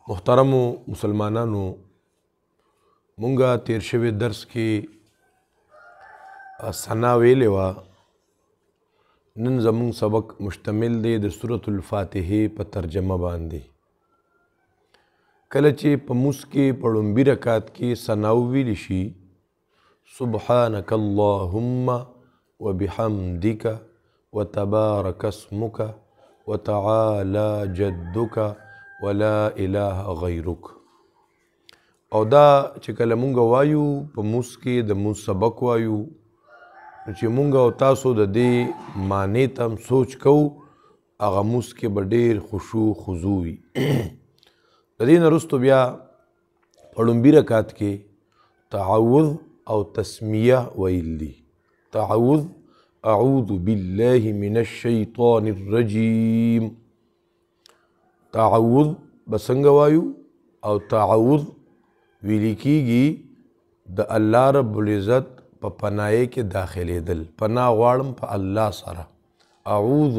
محترمو مسلمانانو مونږه تیر شوی درس کې ثنا ویلې وه. نن زمونږ سبق مشتمل دی د سورة الفاتحې په ترجمه باندې. کله چې په مونځ کې په لومبي رکعت کې ثنا وویلی شي سبحانک اللهم وبحمدک وتبارک اسمک وتعالى جدك ولا اله غیرک، او دا چې کله مونږ وایو په مونځ کې د مونځ سبق وایو نو چې مونږ او تاسو د دې معنی ته هم سوچ کوو هغه مونځ کې به ډېر خشوع خضوع وي. د دې نه وروستو بیا په لومبي رکعت کې تعوذ او تسمیه ویل دي. تعوذ اعوذ بالله من الشیطان الرجیم، تعوذ بسنګ وایو او تعوذ ویلی کیږي د الله رب العزت په پناه کې داخلېدل. پناه غواړم په الله سره، اعوذ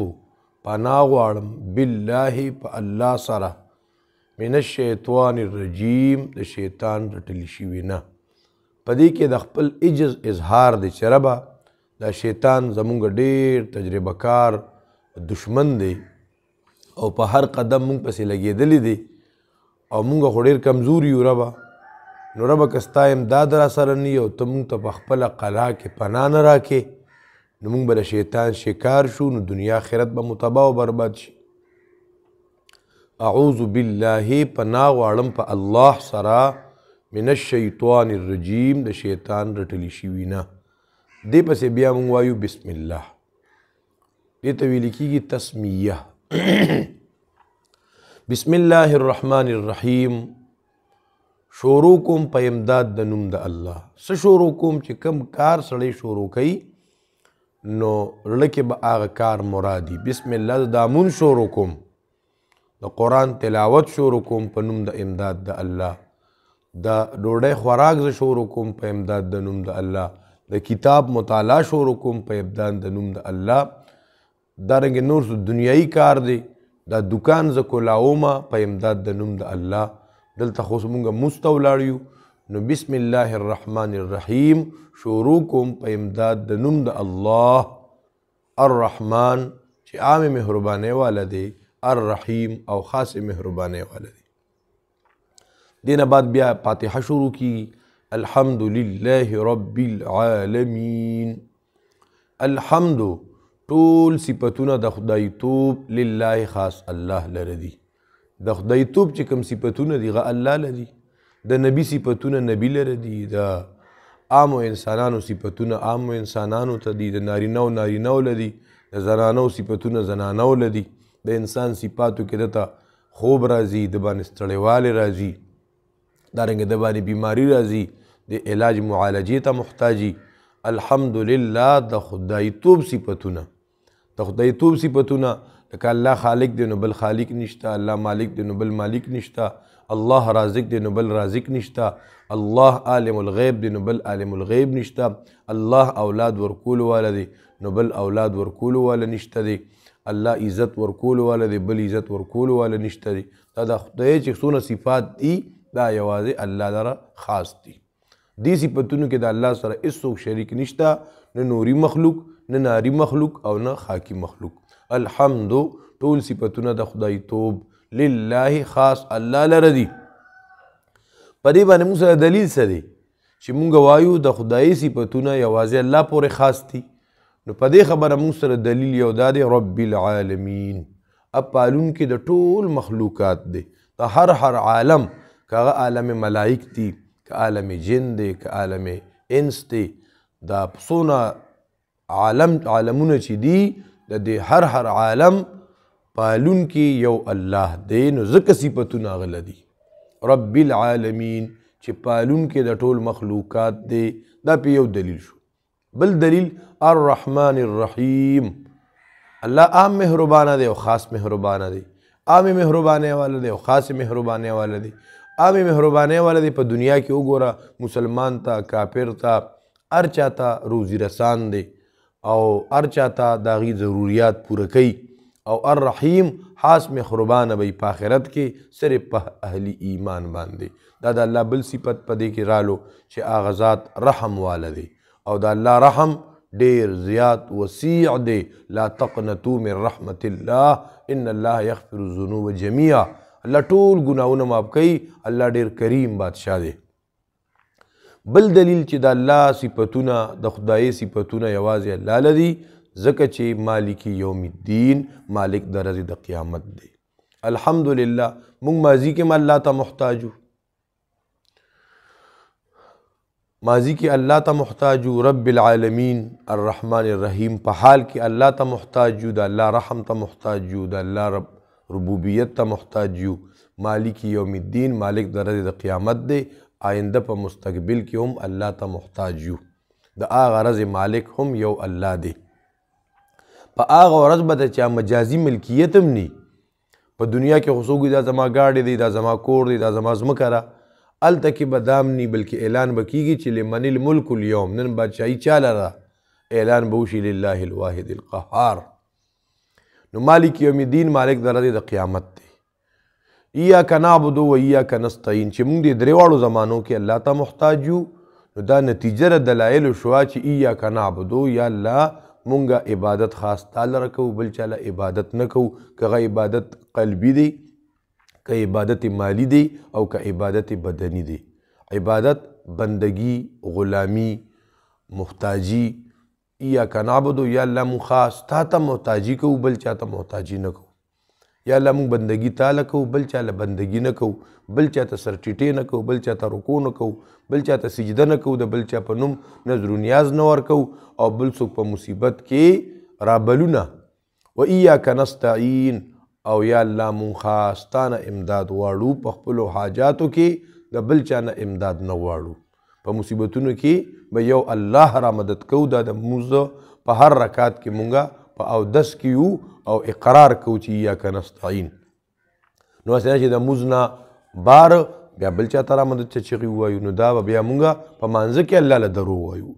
پناه غواړم بالله په الله سره، من الشیطان الرجیم د شیطان رټلی شوي نه. په دې کې د خپل عجز اظهار دی چې ربه دا شیطان زمونږ ډېر تجربه کار دشمن دی او په هر قدم مونږ پسې لګېدلی دی او مونږ خو ډېر کمزور یو ربه. نو ربه که ستا امداد را سره نه او ته مونږ ته په خپله قلا کې پناه نه راکې نو مونږ به د شیطان شکار شو، نو دنیا آخرت به مو تباه و برباد شي. اعوذ بالله پناه غواړم په الله سره من الشیطان الرجیم د شیطان رټلی شوي نه. دې پسې بیا مونږ وایو بسم الله، دې ته ویل کېږي تسمیه. بسم الله الرحمن الرحیم، شروع کوم په امداد د نوم د الله. څه شروع کوم چې کم کار سړی شروع کوي نو زړه کې به هغه کار مرادي. بسم الله د دامون شروع کوم، د قرآن تلاوت شروع کوم په نوم د امداد د الله، د ډوډۍ خوراک زه شروع کوم په امداد د نوم د الله، د کتاب مطالعه شروع کوم په امداد د نوم د الله. دارنګې نور دنیایي کار دی، دا دکان زه کولاومه په امداد د نوم د الله. دلته خو مونږ مونځ ته ولاړ یو نو بسم الله الرحمن الرحیم شروع کوم په امداد د نوم د الله الرحمن چې عام مهربانۍ والا دی، الرحیم او خاص مهربانۍ والا دی. دې نه بعد بیا فاتحه شروع کیږي. الحمد لله رب العالمین. الحمد ټول صفتونه د خدای توب لله خاص الله لره دي. د خدای توب چې کوم صفتونه دي هغه الله لري، د نبی صفتونه نبی لره دي، د عامو انسانانو صفتونه عامو انسانانو ته دي، د نارینهو نارینهو لري، د زنانو صفتونه زنانو لري. د انسان صفاتو کې دته خوب راځي، د باندې ستړیوالی راځي، دارنګه د باندې بیماری راځي، د علاج معالجې ته محتاجي. الحمدلله د خدای توب صفتونه، د خدای توب صفتونه لکه الله خالق دی نو بل خالق نشته، الله مالک دی نو بل مالک نشته، الله رازق دی نو بل رازق نشته، الله عالم الغیب دی نو بل عالم الغیب نشته، الله اولاد ورکولو والا دی نو بل اولاد ورکولو والا نشته دی، الله عزت ورکولو والا دی بل عزت ورکولو والا نشته دی. دا د خدای چې څونه صفات دي دا یوازې الله لره خاص دي. دې صفتونو کې د الله سره هېڅوک شریک نشته، نه نوري مخلوق نه ناري مخلوق او نه خاکی مخلوق. الحمد ټول صفتونه د خدای توب لله خاص الله لره دي. په دې باندې موږ سره دلیل څه دی چې موږ وایو د خدایي صفتونه یوازې الله پورې خاص دي. نو په دې خبره موږ سره دلیل یو دا دی رب العالمین، اب پالونکي د ټول مخلوقات دی، د هر عالم، که هغه عالم ملائک دی، که عالم جن دی، که عالم انس دی، دا څونه عالمونه چې دي د دې هر عالم پالونکي یو الله دی. نو ځکه صفتونه هغه له دي رب العالمین چې پالونکي د ټول مخلوقات دی. دا په یو دلیل شو. بل دلیل الرحمن الرحیم، الله عام مهربانه دی او خاص مهربانه دی، عام مهربانۍ والا دی او خاص مهربانۍ والا دی. عام مهربانۍ والا دی په دنیا کې وګوره مسلمان ته کافر ته هر چاته روزي رسان دی او هر چاته د هغې ضروریات پوره کوي او الرحیم خاص مهربان به په آخرت کې صرف په اهل ایمان باندې دا د الله بل صفت په دې کې رالو چې هغه ذات رحم والا دی او د الله رحم ډیر زیات وسیع دی لا تقنطوا من رحمت الله ان الله یغفر الذنوب جميعا الله ټول ګناهونه معاف کوي الله ډیر کریم بادشاه دی بل دلیل چې د الله صفتونه د خدای صفتونه یوازې الله لدی ځکه چې مالک یوم الدین مالک د ورځې د قیامت دی الحمدلله موږ ماضي کې الله ته محتاج یو ماضي کې الله ته محتاج یو رب العالمین الرحمن الرحیم په حال کې الله ته محتاج یو د الله رحم ته محتاج یو د الله ربوبیت ته محتاج یو مالک یوم الدین مالک د ورځې د قیامت دی آینده په مستقبل کې هم الله ته محتاج یو د هغه ورځې مالک هم یو الله دی په هغه ورځ به د چا مجازي ملکیت هم نی په دنیا کې خو څوک دا زما ګاډی دی دا زما کور دی دا زما ځمکه ده هلته کې به دام نی بلکې اعلان به کېږي چې لمن الملک اليوم نن بادشاهي چاله ده اعلان به وشي لله الواحد القهار نو مالک یوم الدین مالک د ورځې د قیامت دی ایاک نعبد و ایاک نستعین چې موږ د درېواړو زمانو کې الله ته محتاج یو نو دا نتیجه د دلایلو شوه چې ایاک نعبدو یا الله مونږه عبادت خاص تعالی را کوو بل چاله عبادت نه کوو که هغه عبادت قلبي دی که عبادت مالی دی او که عبادت بدنی دی عبادت بندگی غلامی محتاجی ایاک نعبدو یا الله مونږ خاص تا ته محتاجي کوو بل چاته محتاجي نه کوو یا الله مونږ بندگی تعالی کوو بل چاله بندگی نه کوو بل چاته سر ټیټې نه کوو بل چاته رکوع نه کوو بل چاته سجده نه کوو د بل چا په نوم نظر و نیاز نه ورکوو او بل څوک په مصیبت کې رابلو نه و ایاک نستعین او یا الله مونږ خاص تا نه امداد غواړو په خپلو حاجاتو کې د بل چا نه امداد نه غواړو په مصیبتونو کې به یو الله را مدد کوو دا د مونځ په هر رکعت کې مونږه په اودس کې یو او اقرار کوو چې ایاک نستعین نو هسې چې د مونځ نه بار بیا بل چاته را مدد ته چغې ووایو نو دا به بیا مونږه په مانځه کې الله له درو ووایو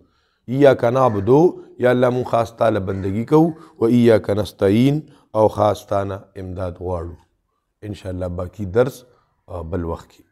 ایاک نعبدو یا الله مونږ خاص تا له بندګي کوو و ایاک نستعین او خاص تا نه امداد غواړو انشاءالله باقي درس بل وخت کې